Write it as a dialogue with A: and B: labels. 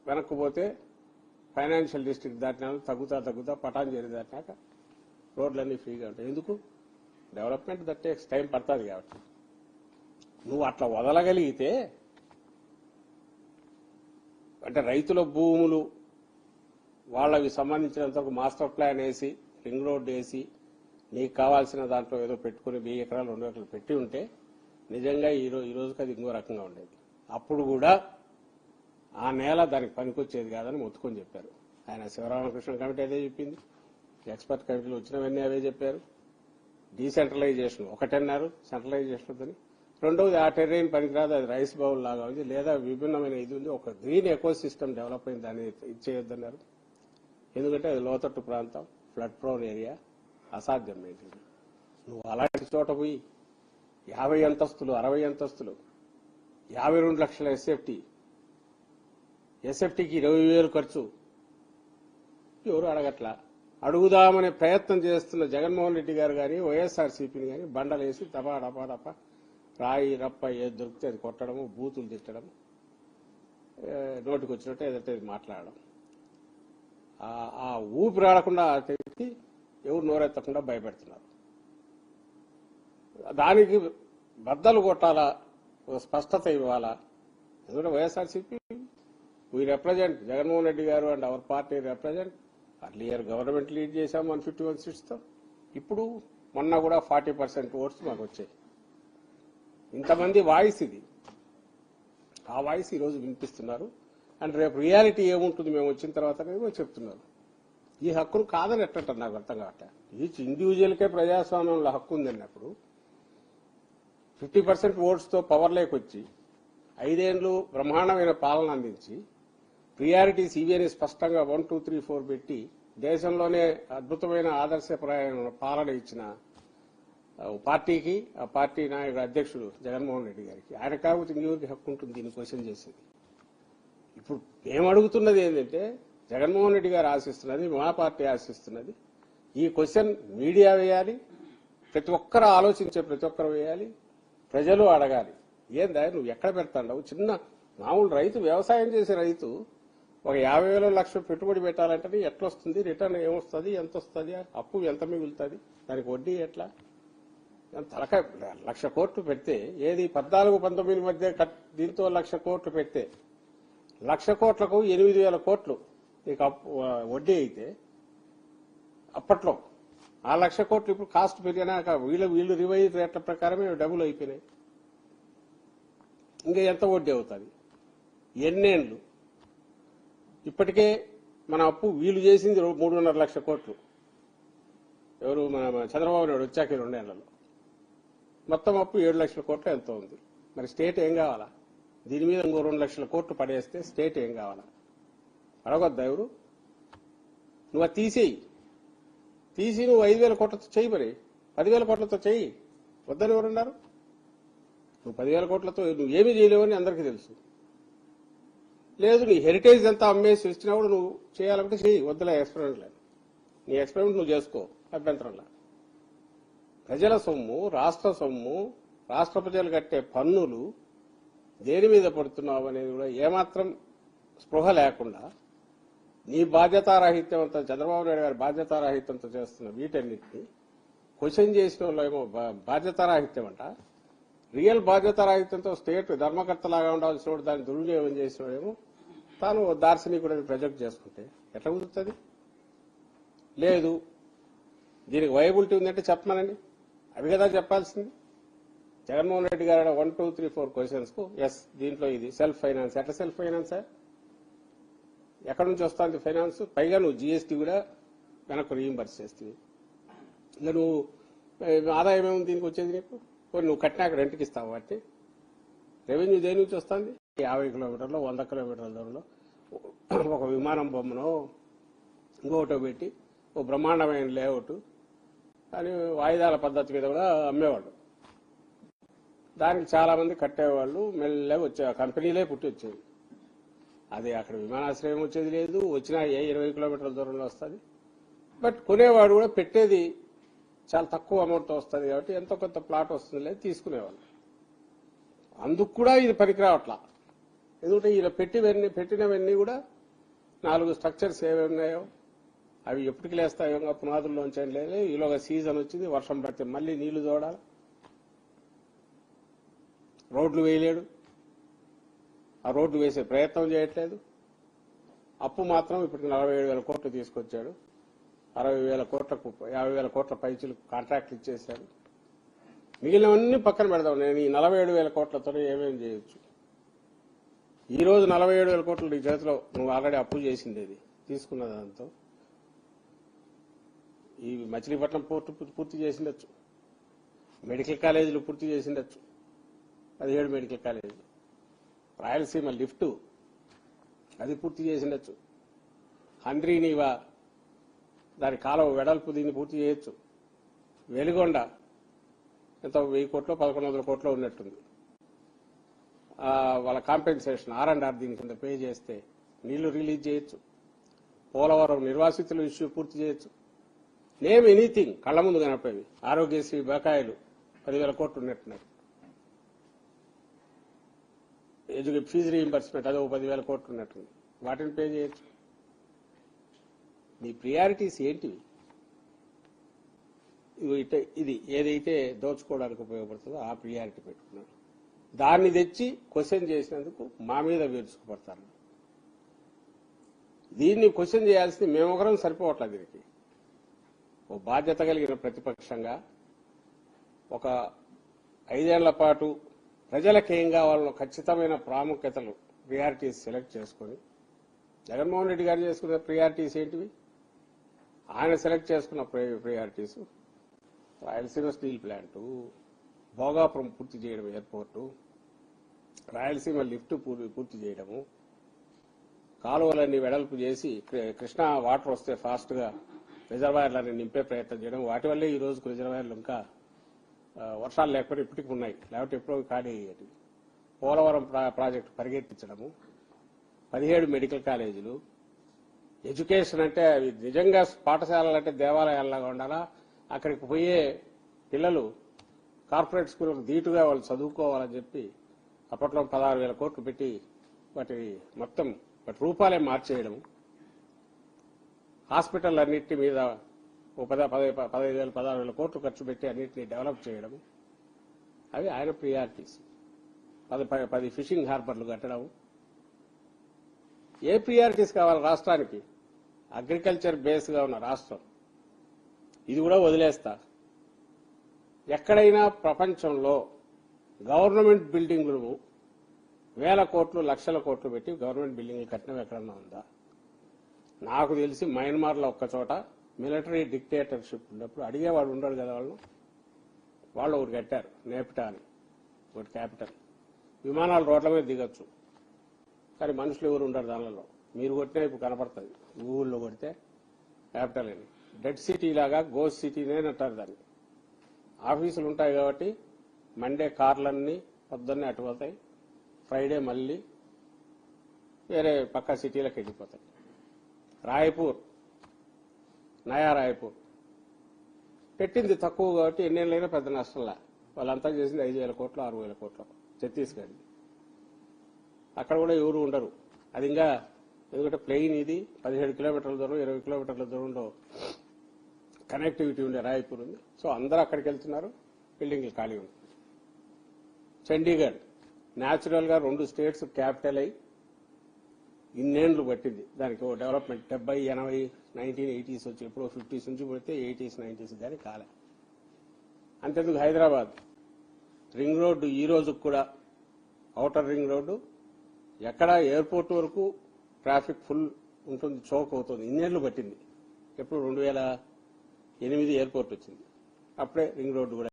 A: వెనక్కిపోతే financial district దాటినా తగ్గుతా పటాంజలి దాటినాక రోడ్లన్నీ ఫ్రీగా ఉంటాయి. ఎందుకు? డెవలప్మెంట్ దట్ టేక్స్ టైం పడుతుంది కాబట్టి. నువ్వు అట్లా వదలగలిగితే అంటే రైతుల భూములు వాళ్ళకి సంబంధించినంత మాస్టర్ ప్లాన్ వేసి రింగ్ రోడ్ వేసి నీకు కావాల్సిన దాంట్లో ఏదో పెట్టుకుని 1000 ఎకరాలు 2 ఎకరాలు పెట్టి ఉంటే నిజంగా ఈ రోజుకి అది ఇంకో రకంగా ఉండేది. అప్పుడు కూడా ఆ నేల దానికి పనికొచ్చేది కాదని మొత్తుకొని చెప్పారు. ఆయన శివరామకృష్ణ కమిటీ అదే చెప్పింది, ఎక్స్పర్ట్ కమిటీలు వచ్చినవన్నీ అవే చెప్పారు. డీసెంట్రలైజేషన్ ఒకటన్నారు, సెంట్రలైజేషన్ వద్దని. రెండవది ఆ టెర్రైన్ పనికిరాదు, అది రైస్ బౌల్ లాగా ఉంది, లేదా విభిన్నమైన ఇది ఉంది, ఒక గ్రీన్ ఎకో సిస్టమ్ డెవలప్ అయింది, దాన్ని ఇచ్చేయొద్దన్నారు. ఎందుకంటే అది లోతట్టు ప్రాంతం, ఫ్లడ్ ప్రోన్ ఏరియా, అసాధ్యం మెయింటైన్. నువ్వు అలాంటి చోట పోయి 50 అంతస్తులు 60 అంతస్తులు 52 లక్షల ఎస్ఎఫ్టీకి 20,000 ఖర్చు ఎవరు అడగట్లా. అడుగుదామనే ప్రయత్నం చేస్తున్న జగన్మోహన్ రెడ్డి గారు కానీ వైఎస్ఆర్సీపీని కానీ బండలేసి టపా రాయి రప్ప ఏది దొరికితే అది కొట్టడము, బూతులు తిట్టడం, నోటికి వచ్చినట్టు ఏదంటే మాట్లాడడం, ఆ ఊపిరాడకుండా తెచ్చి ఎవరు నోరెత్తకుండా భయపెడుతున్నారు. దానికి బద్దలు కొట్టాలా, ఒక స్పష్టత ఇవ్వాలా. ఎందుకంటే వైఎస్ఆర్సీపీ వీ రిప్రజెంట్ జగన్మోహన్ రెడ్డి గారు and our party represent. Earlier government lead చేశాం 151 సీట్స్తో. ఇప్పుడు మొన్న కూడా 40% ఓట్స్ మాకు వచ్చాయి. ఇంతమంది వాయిస్ ఇది, ఆ వాయిస్ ఈరోజు వినిపిస్తున్నారు. అండ్ రేపు రియాలిటీ ఏముంటుంది మేము వచ్చిన తర్వాత అనేది చెప్తున్నారు. ఈ హక్కును కాదని ఎట్టంటారు నాకు అర్థం కావట. ఈచ్ ఇండివిజువల్కే ప్రజాస్వామ్యంలో హక్కు ఉందన్నప్పుడు 50% ఓట్స్తో పవర్లోకి వచ్చి 5 ఏళ్లు బ్రహ్మాండమైన పాలన అందించి ప్రియారిటీస్ ఇవేని స్పష్టంగా 1, 2, 3, 4 పెట్టి దేశంలోనే అద్భుతమైన ఆదర్శప్రాయమైన పాలన ఇచ్చిన పార్టీకి, ఆ పార్టీ నాయకుడు అధ్యక్షుడు జగన్మోహన్ రెడ్డి గారికి, ఆయన కాకపోతే ఇంకెవరికి హక్కు ఉంటుంది దీన్ని క్వశ్చన్ చేసేది? ఇప్పుడు మేము అడుగుతున్నది ఏంటంటే, జగన్మోహన్ రెడ్డి గారు ఆశిస్తున్నది, మా పార్టీ ఆశిస్తున్నది, ఈ క్వశ్చన్ మీడియా వేయాలి, ప్రతి ఒక్కరు ఆలోచించే ప్రతి ఒక్కరు వేయాలి, ప్రజలు అడగాలి. ఏందా నువ్వు ఎక్కడ పెడతాండవు? చిన్న మామూలు రైతు, వ్యవసాయం చేసే రైతు ఒక 50,000 లక్షలు పెట్టుబడి పెట్టాలంటే ఎట్లొస్తుంది, రిటర్న్ ఏమొస్తుంది, ఎంత వస్తుంది, అప్పు ఎంత మిగులుతుంది, దానికి వడ్డీ ఎట్లా? తలకాయ 1,00,000 కోట్లు పెడితే ఏది 14-19 మధ్య దీంతో 1,00,000 కోట్లు పెడితే 1,00,000 కోట్లకు 8,000 కోట్లు నీకు వడ్డీ అయితే అప్పట్లో ఆ 1,00,000 కోట్లు ఇప్పుడు కాస్ట్ పెరిగినాక వీళ్ళు రివైజ్ రేట్ల ప్రకారమే డబుల్ అయిపోయినాయి. ఇంకా ఎంత వడ్డీ అవుతుంది? ఎన్నేళ్లు? ఇప్పటికే మన అప్పు వీళ్ళు చేసింది 3.5 లక్షల కోట్లు. ఎవరు? మన చంద్రబాబు నాయుడు వచ్చాక 2 ఏళ్లలో మొత్తం అప్పు 7 లక్షల కోట్లు ఎంతో ఉంది. మరి స్టేట్ ఏం కావాలా? దీని మీద ఇంకో 2 లక్షల కోట్లు పడేస్తే స్టేట్ ఏం కావాలా? అడగొద్దా ఎవరు? నువ్వు అది తీసి నువ్వు 5,000 కోట్లతో చెయ్యి, మరి 10,000 కోట్లతో చెయ్యి. వద్దని ఎవరున్నారు? నువ్వు 10,000 కోట్లతో నువ్వు ఏమీ చేయలేవని అందరికీ తెలుసు. లేదు, నీ హెరిటేజ్ అంతా అమ్మేసి ఇచ్చినప్పుడు నువ్వు చేయాలంటే చెయ్యి, వద్దులే ఎక్స్పెరిమెంట్ లేదు. నీ ఎక్స్పెరిమెంట్ నువ్వు చేసుకో, అభ్యంతరంలా. ప్రజల సొమ్ము, రాష్ట్ర సొమ్ము, రాష్ట్ర ప్రజలు కట్టే పన్నులు దేని మీద పడుతున్నావు అనేది కూడా ఏమాత్రం స్పృహ లేకుండా నీ బాధ్యతారాహిత్యంతో, చంద్రబాబు నాయుడు గారి బాధ్యతారాహిత్యంతో చేస్తున్న వీటన్నిటిని క్వశ్చన్ చేసిన వాళ్ళు ఏమో బాధ్యతారాహిత్యం అంట. రియల్ బాధ్యతారాహిత్యంతో స్టేట్ ధర్మకర్తలాగా ఉండాల్సిన దాన్ని దుర్వినియోగం చేసినోడేమో తాను దార్శనికుడిని ప్రొజెక్ట్ చేసుకుంటే ఎట్లా కుదురుతుంది? లేదు, దీనికి వైబిలిటీ ఉందంటే చెప్పమనండి, అవి కదా చెప్పాల్సింది. జగన్మోహన్ రెడ్డి గారు 1, 2, 3, 4 క్వశ్చన్స్ కు ఎస్, దీంట్లో ఇది సెల్ఫ్ ఫైనాన్స్. ఎట్లా సెల్ఫ్ ఫైనాన్సా? ఎక్కడి నుంచి వస్తుంది ఫైనాన్స్? పైగా నువ్వు జీఎస్టీ కూడా వెనక్కు రీయింబర్స్ చేస్తుంది. ఇంకా నువ్వు ఆదాయం ఏముంది దీనికి వచ్చేది? నీకు నువ్వు కట్టినాక రెంట్కి ఇస్తావు. వాటి రెవెన్యూ దేని నుంచి వస్తుంది? 50 కిలోమీటర్లు 100 కిలోమీటర్ల దూరంలో ఒక విమానం బొమ్మను ఇంకొకటో పెట్టి ఓ బ్రహ్మాండమైన లేఅవుట్ అని వాయిదాల పద్ధతి మీద కూడా అమ్మేవాళ్ళు. దానికి చాలా మంది కట్టేవాళ్ళు, మెల్లగా వచ్చే కంపెనీలే పుట్టి వచ్చేవి. అది అక్కడ విమానాశ్రయం వచ్చేది లేదు, వచ్చినా 20 కిలోమీటర్ల దూరంలో వస్తుంది. బట్ కొనేవాడు కూడా పెట్టేది చాలా తక్కువ అమౌంట్తో వస్తుంది కాబట్టి ఎంతో కొంత ప్లాట్ వస్తుంది లేదు తీసుకునేవాళ్ళు. అందుకు కూడా ఇది పనికిరావట్లా. ఎందుకంటే ఇలా పెట్టినవన్నీ కూడా 4 స్ట్రక్చర్స్ ఏవి ఉన్నాయో అవి ఎప్పటికి లేస్తాయో ఇంకా పునాదుల్లోంచి ఏం లేదు. ఈలోగా సీజన్ వచ్చింది, వర్షం పడితే మళ్ళీ నీళ్లు తోడాలి, రోడ్లు వేయలేడు, ఆ రోడ్లు వేసే ప్రయత్నం చేయట్లేదు. అప్పు మాత్రం ఇప్పటికి 47,000 కోట్లు తీసుకొచ్చాడు. 60,000 కోట్లకు 50,000 కోట్ల పైచీలకు కాంట్రాక్ట్లు ఇచ్చేశాడు. మిగిలినవన్నీ పక్కన పెడదాం. నేను ఈ 47,000 కోట్లతో ఏమేమి చేయొచ్చు? ఈ రోజు 47,000 కోట్లు నీ చేతిలో నువ్వు ఆల్రెడీ అప్పు చేసింది, అది తీసుకున్న దాంతో ఈ మచిలీపట్నం పోర్టు పూర్తి చేసిండొచ్చు, మెడికల్ కాలేజీలు పూర్తి చేసిండొచ్చు, 17 మెడికల్ కాలేజీలు, రాయలసీమ లిఫ్ట్ అది పూర్తి చేసిండొచ్చు, హంద్రీనీవా దాని కాలువ వెడల్పు దీన్ని పూర్తి చేయొచ్చు, వెలిగొండ ఎంత 1000 కోట్లో 1100 కోట్లో ఉన్నట్టుంది. వాళ్ళ కాంపెన్సేషన్ R&R దీని కింద పే చేస్తే నీళ్లు రిలీజ్ చేయొచ్చు, పోలవరం నిర్వాసితుల ఇష్యూ పూర్తి చేయొచ్చు. నేమ్ ఎనీథింగ్ కళ్ల ముందు కనపడేవి. ఆరోగ్యశ్రీ బకాయిలు 10,000 కోట్లు ఉన్నట్టున్నారు. ఫీజు రీయింబర్స్మెంట్ అదో 10,000 కోట్లు ఉన్నట్టుంది. వాటిని పే చేయొచ్చు. నీ ప్రియారిటీస్ ఏంటివి? ఇది ఏదైతే దోచుకోవడానికి ఉపయోగపడుతుందో ఆ ప్రియారిటీ పెట్టుకున్నాడు. దాన్ని తెచ్చి క్వశ్చన్ చేసినందుకు మా మీద విరుచుకుపడతారు. దీన్ని క్వశ్చన్ చేయాల్సింది మేమొకరం సరిపోవట్లేదు. దీనికి ఓ బాధ్యత కలిగిన ప్రతిపక్షంగా ఒక 5 ఏళ్ల పాటు ప్రజలకు ఏం కావాలనో ఖచ్చితమైన ప్రాముఖ్యతలు ప్రియారిటీస్ సెలెక్ట్ చేసుకుని, జగన్మోహన్ రెడ్డి గారు చేసుకున్న ప్రియారిటీస్ ఏంటివి? ఆయన సెలెక్ట్ చేసుకున్న priorities Rayalaseema steel plant, Bhogapuram పూర్తి చేయడం, ఎయిర్పోర్టు, రాయలసీమ లిఫ్ట్ పూర్తి చేయడము, కాలువలన్నీ వెడల్పు చేసి కృష్ణా వాటర్ వస్తే ఫాస్ట్ గా రిజర్వాయర్లన్నీ నింపే ప్రయత్నం చేయడం. వాటి వల్లే ఈ రోజుకు రిజర్వాయర్లు ఇంకా వర్షాలు లేకపోతే ఇప్పటికి ఉన్నాయి, లేకపోతే ఎప్పుడో ఖాళీ అయ్యేది. పోలవరం ప్రాజెక్టు పరిగెత్తించడము, 17 మెడికల్ కాలేజీలు, ఎడ్యుకేషన్ అంటే అవి నిజంగా పాఠశాలలు అంటే దేవాలయాల్లాగా ఉండాలా. అక్కడికి పోయే పిల్లలు కార్పొరేట్ స్కూళ్ళకు ధీటుగా వాళ్ళు చదువుకోవాలని చెప్పి అప్పట్లో 16,000 కోట్లు పెట్టి వాటి మొత్తం వాటి రూపాలే మార్చేయడం, హాస్పిటల్ అన్నింటి మీద 15,000 16,000 కోట్లు ఖర్చు పెట్టి అన్నింటినీ డెవలప్ చేయడం, అవి ఆయన ప్రియారిటీస్. 10 ఫిషింగ్ హార్బర్లు కట్టడం. ఏ ప్రియారిటీస్ కావాలి రాష్ట్రానికి? అగ్రికల్చర్ బేస్గా ఉన్న రాష్ట్రం ఇది కూడా వదిలేస్తా. ఎక్కడైనా ప్రపంచంలో గవర్నమెంట్ బిల్డింగులు 1,000 కోట్లు 1,00,000 కోట్లు పెట్టి గవర్నమెంట్ బిల్డింగ్లు కట్టినవి ఎక్కడన్నా ఉందా? నాకు తెలిసి మయన్మార్లో ఒక్క చోట మిలిటరీ డిక్టేటర్షిప్ ఉన్నప్పుడు అడిగేవాడు ఉండడు కదా, వాళ్ళు ఒకటి కట్టారు, నేపిటా అని ఒకటి క్యాపిటల్. విమానాలు రోడ్ల మీద దిగొచ్చు, కానీ మనుషులు ఎవరు ఉండరు దానిలో. మీరు కొట్టినా ఇప్పుడు కనపడుతుంది, గూగుల్లో కొడితే క్యాపిటల్ అని. డెడ్ సిటీ లాగా గోస్ట్ సిటీనే అంటారు దాన్ని. ఆఫీసులు ఉంటాయి కాబట్టి మండే కార్లన్నీ పొద్దున్నే అటుపోతాయి, ఫ్రైడే మళ్ళీ వేరే పక్క సిటీలకు వెళ్ళిపోతాయి. రాయపూర్, నయా రాయపూర్ పెట్టింది తక్కువ కాబట్టి ఎన్నేళ్ళైనా పెద్ద నష్టంలా. వాళ్ళంతా చేసింది 5,000 కోట్లు 6,000 కోట్లు. ఛత్తీస్గఢ్ అక్కడ కూడా ఎవరు ఉండరు. అది ఇంకా ఎందుకంటే ప్లెయిన్ ఇది 17 కిలోమీటర్ల దూరం 20 కిలోమీటర్ల దూరంలో కనెక్టివిటీ ఉండే రాయపూర్ ఉంది. సో అందరూ అక్కడికి వెళ్తున్నారు, బిల్డింగ్లు ఖాళీ ఉంది. చండీగఢ్ న్యాచురల్ గా 2 స్టేట్స్ క్యాపిటల్ అయి ఇన్నేళ్లు పట్టింది దానికి ఓ డెవలప్మెంట్. 70, 80, 1980s వచ్చి ఎప్పుడో 50s నుంచి పడితే 80s, 90s కానీ కాలే. అంతేందుకు హైదరాబాద్ రింగ్ రోడ్డు ఈ రోజు కూడా ఔటర్ రింగ్ రోడ్డు ఎక్కడ ఎయిర్పోర్ట్ వరకు ట్రాఫిక్ ఫుల్ ఉంటుంది, చోక్ అవుతుంది. ఇన్నేళ్లు పట్టింది. ఎప్పుడు 2008 ఎయిర్పోర్ట్ వచ్చింది, అప్పుడే రింగ్ రోడ్డు కూడా